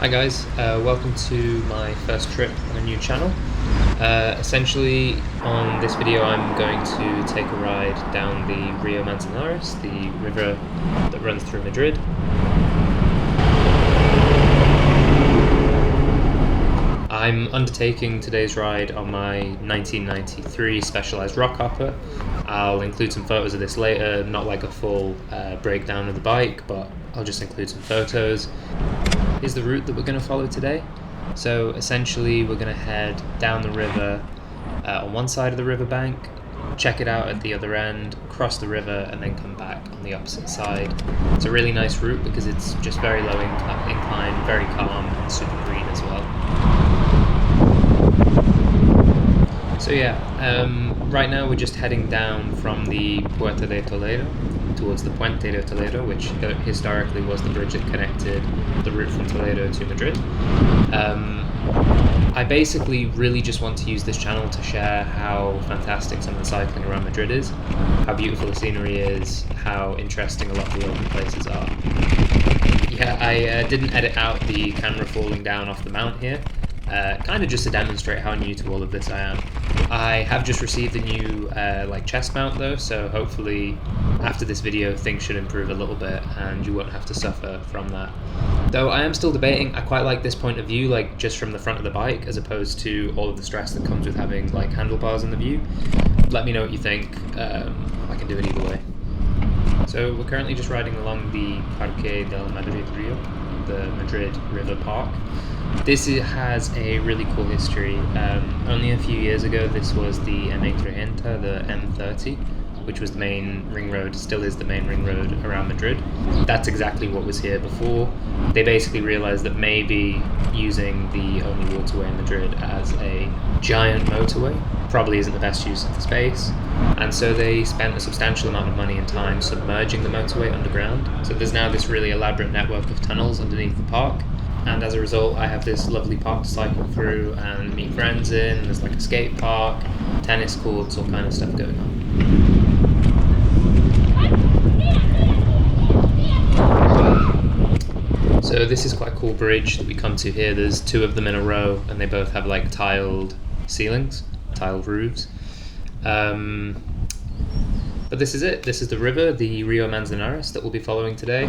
Hi guys, welcome to my first trip on a new channel. Essentially on this video I'm going to take a ride down the Río Manzanares, the river that runs through Madrid. I'm undertaking today's ride on my 1993 Specialized Rockhopper. I'll include some photos of this later, not like a full breakdown of the bike, but I'll just include some photos. Here's the route that we're going to follow today. So essentially we're going to head down the river on one side of the riverbank, check it out at the other end, cross the river and then come back on the opposite side. It's a really nice route because it's just very low incline, very calm and super green as well. So yeah, right now we're just heading down from the Puerta de Toledo towards the Puente de Toledo, which historically was the bridge that connected the route from Toledo to Madrid. I basically really just want to use this channel to share how fantastic some of the cycling around Madrid is, how beautiful the scenery is, how interesting a lot of the open places are. Yeah, I didn't edit out the camera falling down off the mount here. Kind of just to demonstrate how new to all of this I am. I have just received a new chest mount though, so hopefully after this video things should improve a little bit and you won't have to suffer from that. Though I am still debating, I quite like this point of view, like just from the front of the bike, as opposed to all of the stress that comes with having like handlebars in the view. Let me know what you think. I can do it either way. So we're currently just riding along the Parque Madrid Río, the Madrid River Park. This has a really cool history. Only a few years ago this was the M330, the M30, which was the main ring road, still is the main ring road around Madrid. That's exactly what was here before. They basically realised that maybe using the only waterway in Madrid as a giant motorway probably isn't the best use of the space, and so they spent a substantial amount of money and time submerging the motorway underground. So there's now this really elaborate network of tunnels underneath the park, and as a result I have this lovely park to cycle through and meet friends in. There's like a skate park, tennis courts, all kind of stuff going on. So this is quite a cool bridge that we come to here. There's two of them in a row and they both have like tiled ceilings, tiled roofs. But this is it. This is the river, the Río Manzanares, that we'll be following today.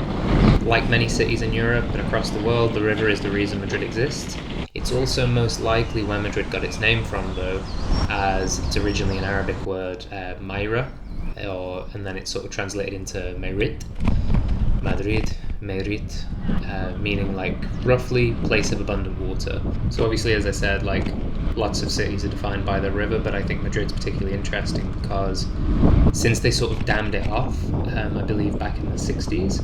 Like many cities in Europe and across the world, the river is the reason Madrid exists. It's also most likely where Madrid got its name from though, as it's originally an Arabic word, Mayra, and then it's sort of translated into Merit, Madrid, Merit, meaning like roughly place of abundant water. So obviously, as I said, like lots of cities are defined by the river, but I think Madrid's particularly interesting because since they sort of dammed it off, I believe back in the 60s,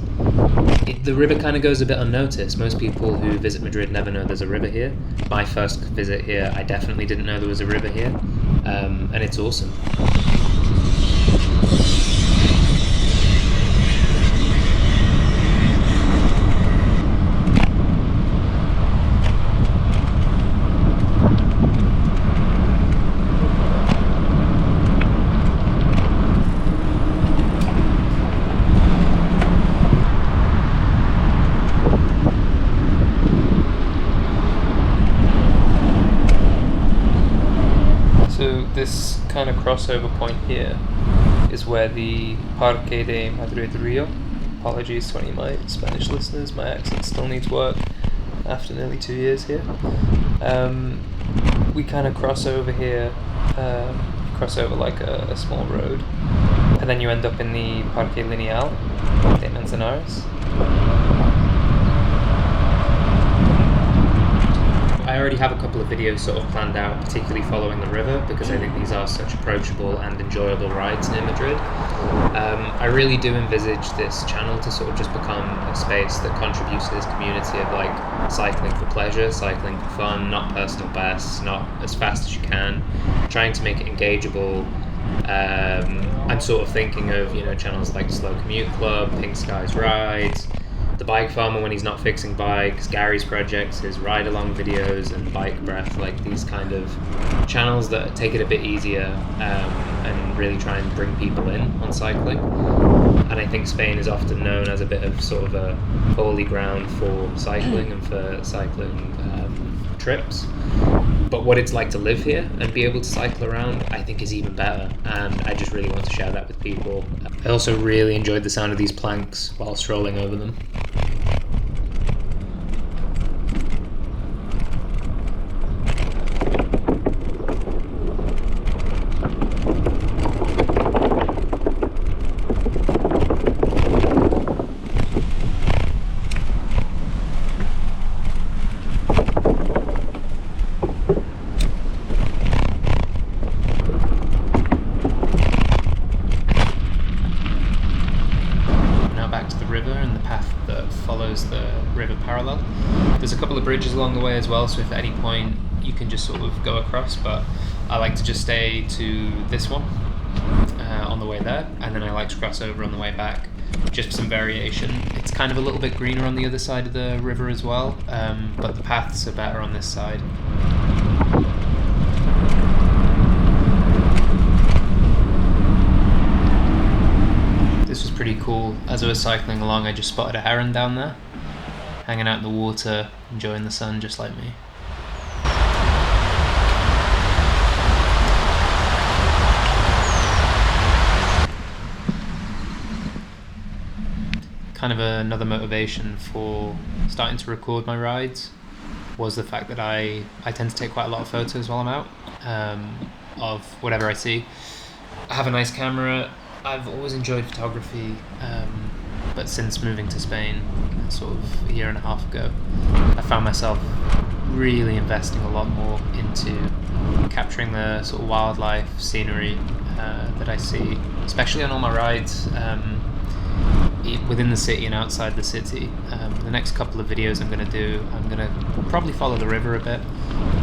the river kind of goes a bit unnoticed. Most people who visit Madrid never know there's a river here. My first visit here, I definitely didn't know there was a river here, and it's awesome. This kind of crossover point here is where the Parque Madrid Río, apologies to any of my Spanish listeners, my accent still needs work after nearly 2 years here. We kind of cross over here, cross over like a small road, and then you end up in the Parque Lineal de Manzanares. I already have a couple of videos sort of planned out, particularly following the river, because I think these are such approachable and enjoyable rides near Madrid. I really do envisage this channel to sort of just become a space that contributes to this community of like cycling for pleasure, cycling for fun, not personal bests, not as fast as you can, trying to make it engageable. I'm sort of thinking of, channels like Slow Commute Club, Pink Skies Rides, The Bike Farmer when he's not fixing bikes, Gary's projects, his ride-along videos, and Bike Breath, like these kind of channels that take it a bit easier and really try and bring people in on cycling. and I think Spain is often known as a bit of sort of a holy ground for cycling and for cycling trips. But what it's like to live here and be able to cycle around, I think is even better, and I just really want to share that with people. I also really enjoyed the sound of these planks while strolling over them. Parallel. There's a couple of bridges along the way as well, so if at any point you can just sort of go across, but I like to just stay to this one on the way there, and then I like to cross over on the way back, just for some variation. It's kind of a little bit greener on the other side of the river as well, but the paths are better on this side. This was pretty cool. As I was cycling along, I just spotted a heron down there, hanging out in the water, enjoying the sun just like me. Kind of another motivation for starting to record my rides was the fact that I tend to take quite a lot of photos while I'm out, of whatever I see. I have a nice camera. I've always enjoyed photography, but since moving to Spain sort of a year and a half ago, I found myself really investing a lot more into capturing the sort of wildlife, scenery that I see, especially on all my rides within the city and outside the city. The next couple of videos I'm going to do, I'm going to probably follow the river a bit.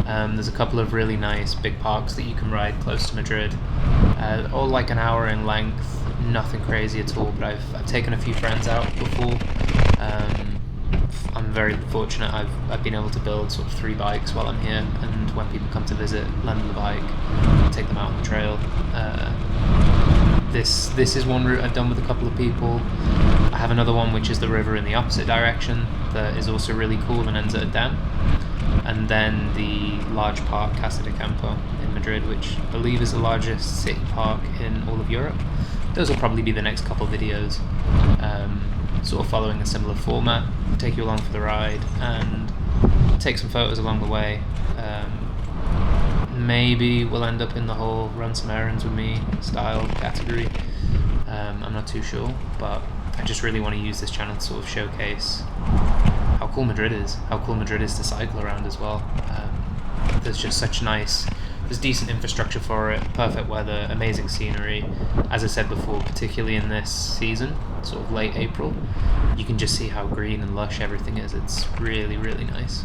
There's a couple of really nice big parks that you can ride close to Madrid, all like an hour in length, nothing crazy at all, but I've taken a few friends out before. I'm very fortunate. I've been able to build sort of 3 bikes while I'm here, and when people come to visit, lend them the bike, take them out on the trail. This is one route I've done with a couple of people. I have another one which is the river in the opposite direction that is also really cool and ends at a dam. And then the large park Casa de Campo in Madrid, which I believe is the largest city park in all of Europe. Those will probably be the next couple videos, sort of following a similar format, take you along for the ride and take some photos along the way. Maybe we'll end up in the whole run some errands with me style category. I'm not too sure, but I just really want to use this channel to sort of showcase how cool Madrid is to cycle around as well. There's just there's decent infrastructure for it, perfect weather, amazing scenery. As I said before, particularly in this season, sort of late April, you can just see how green and lush everything is. It's really, really nice.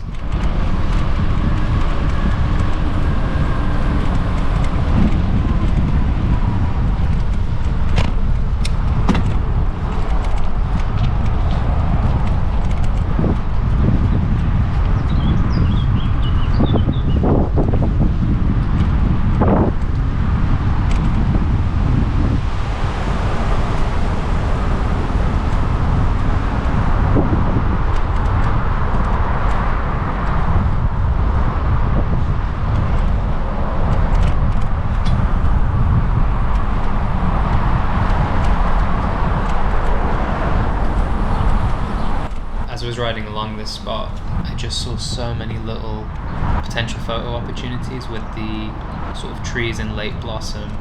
As I was riding along this spot, I just saw so many little potential photo opportunities with the sort of trees in late blossom,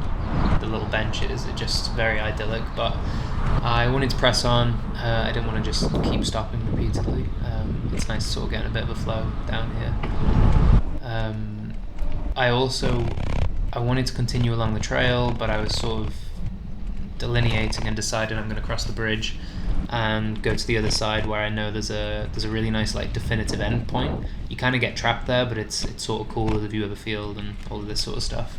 the little benches. It's just very idyllic, but I wanted to press on. I didn't want to just keep stopping repeatedly. It's nice to sort of get in a bit of a flow down here. I wanted to continue along the trail, but I was sort of delineating and decided I'm going to cross the bridge and go to the other side where I know there's a really nice like definitive end point. You kind of get trapped there, but it's sort of cool with the view of the field and all of this sort of stuff.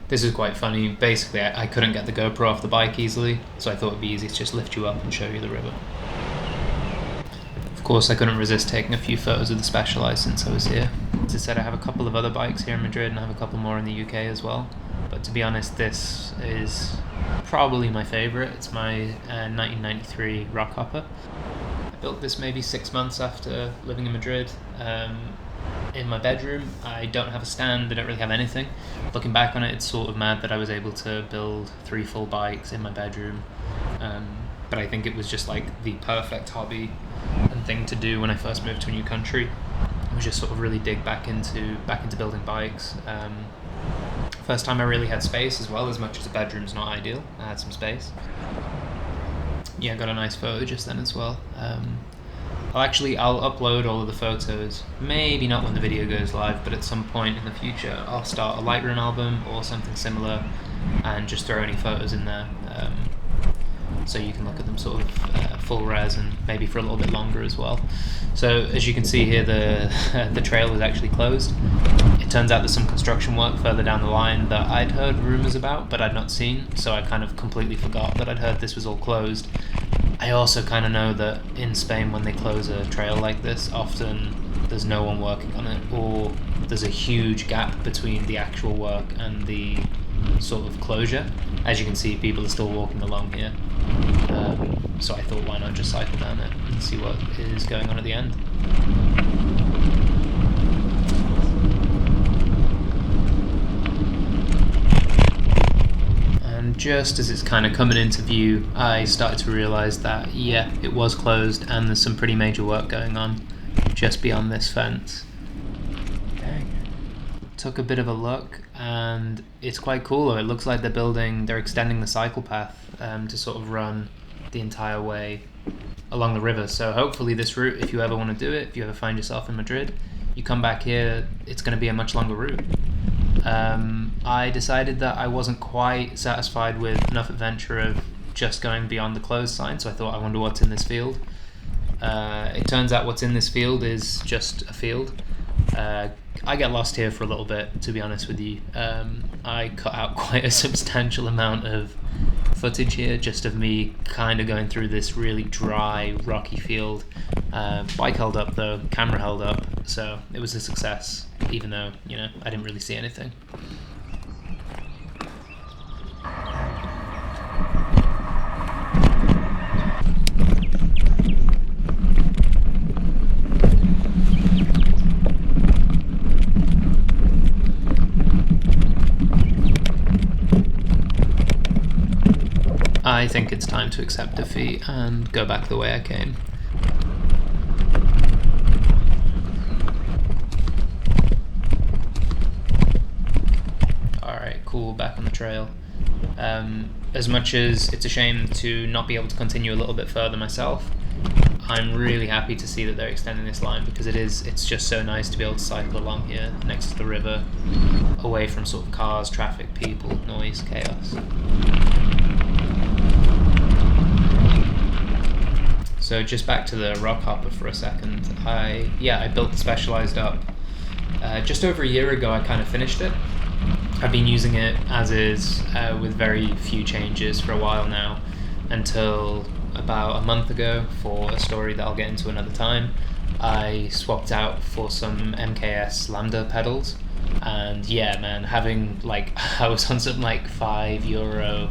This is quite funny. Basically, I couldn't get the GoPro off the bike easily, so I thought it'd be easy to just lift you up and show you the river. Of course, I couldn't resist taking a few photos of the Specialized since I was here. As I said, I have a couple of other bikes here in Madrid and I have a couple more in the UK as well. But to be honest, this is probably my favourite. It's my 1993 Rockhopper. I built this maybe 6 months after living in Madrid. In my bedroom, I don't have a stand, I don't really have anything. Looking back on it, it's sort of mad that I was able to build 3 full bikes in my bedroom. But I think it was just like the perfect hobby and thing to do when I first moved to a new country. I was just sort of really dig back into building bikes. First time I really had space as well, as much as a bedroom's not ideal. I had some space. Yeah, got a nice photo just then as well. I'll upload all of the photos, maybe not when the video goes live, but at some point in the future I'll start a Lightroom album or something similar and just throw any photos in there, so you can look at them sort of full res and maybe for a little bit longer as well. So as you can see here, the trail is actually closed. It turns out there's some construction work further down the line that I'd heard rumours about but I'd not seen, so I kind of completely forgot that I'd heard this was all closed. I also kind of know that in Spain, when they close a trail like this, often there's no one working on it, or there's a huge gap between the actual work and the sort of closure. As you can see, people are still walking along here. So I thought, why not just cycle down it and see what is going on at the end. Just as it's kind of coming into view, I started to realise that, yeah, it was closed and there's some pretty major work going on just beyond this fence. Dang. Took a bit of a look and it's quite cool. It looks like they're extending the cycle path to sort of run the entire way along the river. So hopefully this route, if you ever want to do it, if you ever find yourself in Madrid, you come back here, it's going to be a much longer route. I decided that I wasn't quite satisfied with enough adventure of just going beyond the closed sign, so I thought, I wonder what's in this field. It turns out what's in this field is just a field. I get lost here for a little bit, to be honest with you. I cut out quite a substantial amount of footage here, just of me kind of going through this really dry, rocky field. Bike held up though, camera held up, so it was a success, even though, I didn't really see anything. I think it's time to accept defeat and go back the way I came. Alright, cool, back on the trail. As much as it's a shame to not be able to continue a little bit further myself, I'm really happy to see that they're extending this line, because it's just so nice to be able to cycle along here next to the river, away from sort of cars, traffic, people, noise, chaos. So just back to the Rockhopper for a second. I built the Specialized up. Just over a year ago I kind of finished it. I've been using it as is, with very few changes for a while now, until about a month ago, for a story that I'll get into another time. I swapped out for some MKS Lambda pedals, and yeah man, having I was on some €5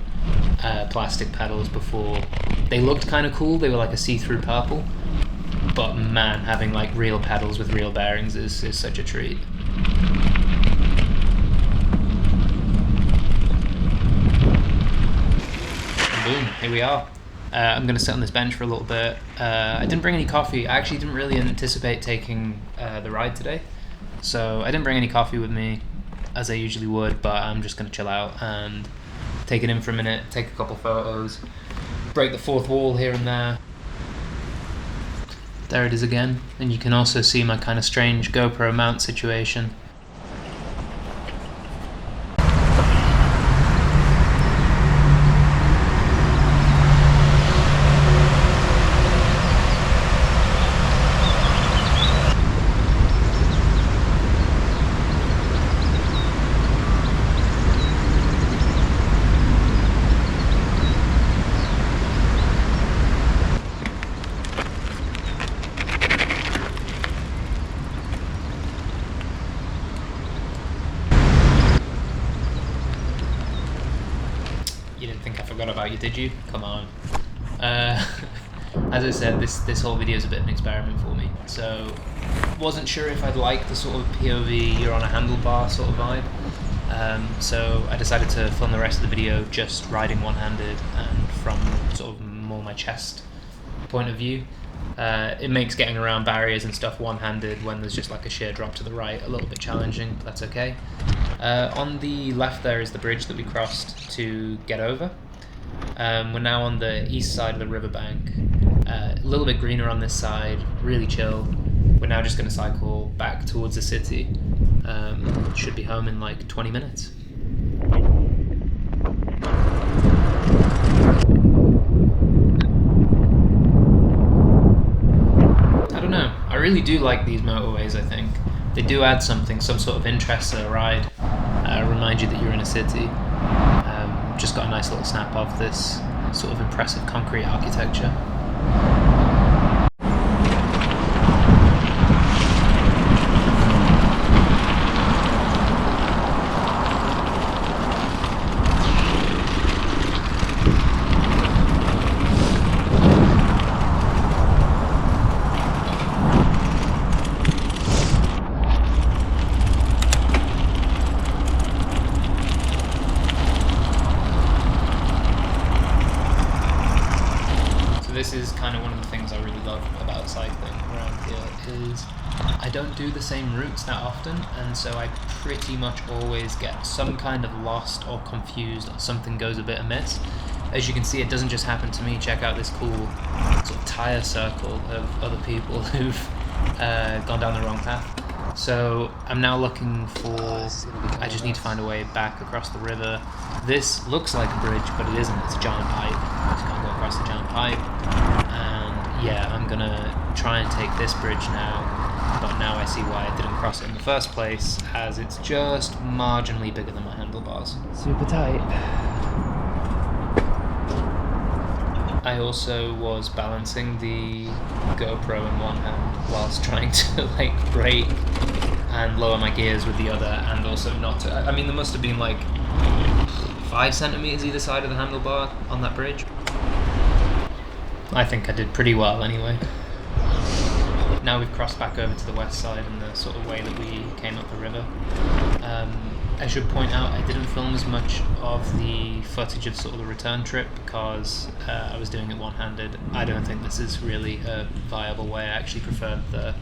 plastic pedals before. They looked kind of cool, they were like a see-through purple, but man, having real pedals with real bearings is such a treat. And boom, here we are. I'm going to sit on this bench for a little bit. I didn't bring any coffee. I actually didn't really anticipate taking the ride today, so I didn't bring any coffee with me as I usually would, but I'm just going to chill out and take it in for a minute, take a couple photos, break the fourth wall here and there. There it is again, and you can also see my kind of strange GoPro mount situation. You didn't think I forgot about you, did you? Come on. As I said, this whole video is a bit of an experiment for me. So, wasn't sure if I'd like the sort of POV, you're on a handlebar sort of vibe. So I decided to film the rest of the video just riding one-handed and from sort of more my chest point of view. It makes getting around barriers and stuff one-handed when there's just like a sheer drop to the right a little bit challenging, but that's okay. On the left there is the bridge that we crossed to get over. We're now on the east side of the riverbank, a little bit greener on this side, really chill. We're now just going to cycle back towards the city. Should be home in like 20 minutes. I don't know, I really do like these motorways. I think they do add something, some sort of interest to the ride, remind you that you're in a city. Just got a nice little snap of this sort of impressive concrete architecture. This is kind of one of the things I really love about cycling around here is I don't do the same routes that often, and so I pretty much always get some kind of lost or confused, or something goes a bit amiss. As you can see, it doesn't just happen to me. Check out this cool sort of tire circle of other people who've gone down the wrong path. So I'm now looking for, I just need to find a way back across the river. This looks like a bridge, but it isn't. It's a giant pipe. I just can't go across the giant pipe. And yeah, I'm gonna try and take this bridge now, but now I see why I didn't cross it in the first place, as it's just marginally bigger than my handlebars. Super tight. I also was balancing the GoPro in one hand whilst trying to like brake and lower my gears with the other, and also not to, I mean there must have been like 5 centimeters either side of the handlebar on that bridge. I think I did pretty well anyway. Now we've crossed back over to the west side in the sort of way that we came up the river. I should point out I didn't film as much of the footage of sort of the return trip because I was doing it one-handed. I don't think this is really a viable way. I actually preferred the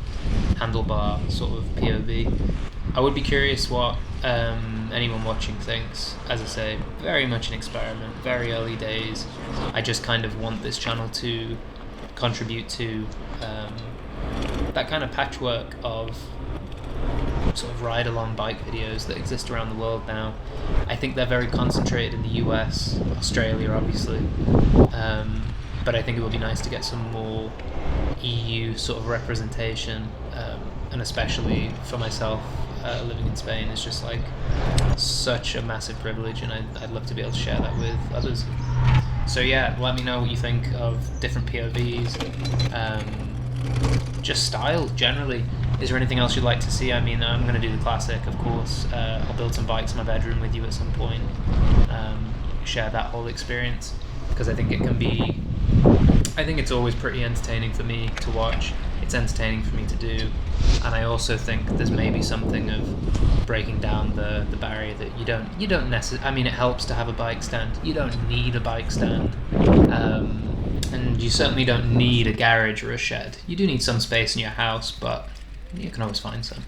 handlebar sort of POV. I would be curious what anyone watching thinks. As I say, very much an experiment, very early days. I just kind of want this channel to contribute to that kind of patchwork of sort of ride-along bike videos that exist around the world now. I think they're very concentrated in the US, Australia obviously, but I think it would be nice to get some more EU sort of representation, and especially for myself, living in Spain is just like such a massive privilege, and I'd love to be able to share that with others. So yeah, let me know what you think of different POVs, just style generally. Is there anything else you'd like to see? I mean, I'm going to do the classic, of course. I'll build some bikes in my bedroom with you at some point, share that whole experience, because I think it can be, I think it's always pretty entertaining for me to watch. It's entertaining for me to do, and I also think there's maybe something of breaking down the barrier that you don't necessarily, I mean, it helps to have a bike stand. You don't need a bike stand, and you certainly don't need a garage or a shed. You do need some space in your house, but you can always find some.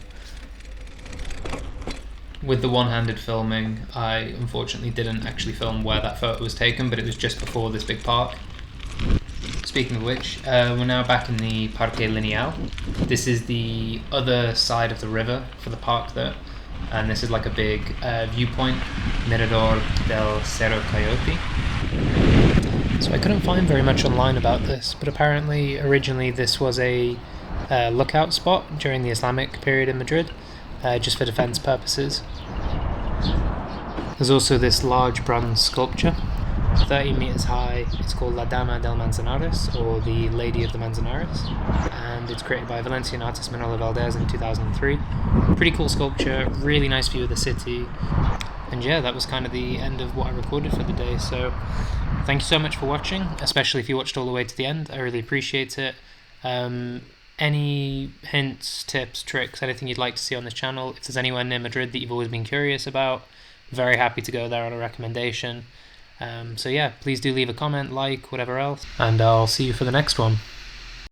With the one-handed filming, I unfortunately didn't actually film where that photo was taken, but it was just before this big park. Speaking of which, we're now back in the Parque Lineal. This is the other side of the river for the park there, and this is like a big viewpoint, Mirador del Cerro Coyote. So I couldn't find very much online about this, but apparently originally this was a lookout spot during the Islamic period in Madrid, just for defense purposes. There's also this large bronze sculpture, 30 meters high. It's called La Dama del Manzanares, or the Lady of the Manzanares, and it's created by Valencian artist Manolo Valdez in 2003. Pretty cool sculpture, really nice view of the city. And yeah, that was kind of the end of what I recorded for the day. So thank you so much for watching, especially if you watched all the way to the end. I really appreciate it. Any hints, tips, tricks, anything you'd like to see on this channel, if there's anywhere near Madrid that you've always been curious about, very happy to go there on a recommendation. So yeah, please do leave a comment, like, whatever else, and I'll see you for the next one.